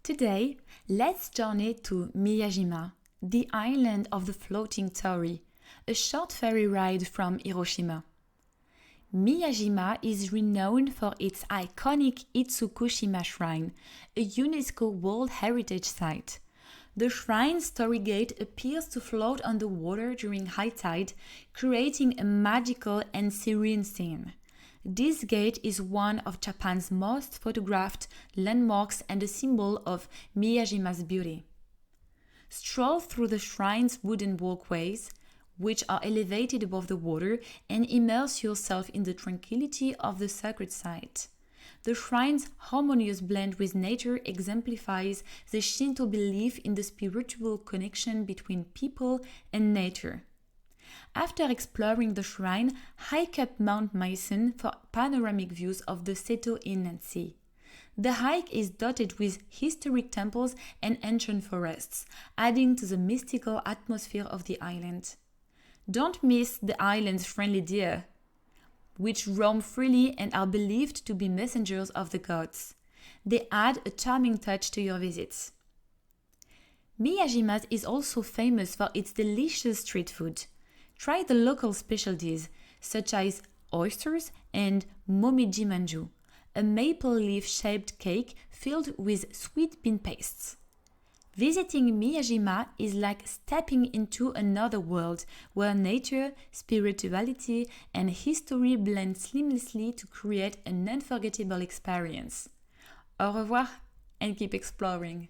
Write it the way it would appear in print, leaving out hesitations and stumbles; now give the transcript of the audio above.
Today, let's journey to Miyajima, the island of the floating Torii, a short ferry ride from Hiroshima. Miyajima is renowned for its iconic Itsukushima Shrine, a UNESCO World Heritage Site. The shrine's Torii gate appears to float on the water during high tide, creating a magical and serene scene. This gate is one of Japan's most photographed landmarks and a symbol of Miyajima's beauty. Stroll through the shrine's wooden walkways, which are elevated above the water, and immerse yourself in the tranquility of the sacred site. The shrine's harmonious blend with nature exemplifies the Shinto belief in the spiritual connection between people and nature. After exploring the shrine, hike up Mount Mason for panoramic views of the Seto Inland Sea. The hike is dotted with historic temples and ancient forests, adding to the mystical atmosphere of the island. Don't miss the island's friendly deer, which roam freely and are believed to be messengers of the gods. They add a charming touch to your visits. Miyajima is also famous for its delicious street food. Try the local specialties, such as oysters and momiji manju, a maple leaf-shaped cake filled with sweet bean pastes. Visiting Miyajima is like stepping into another world where nature, spirituality, and history blend seamlessly to create an unforgettable experience. Au revoir and keep exploring!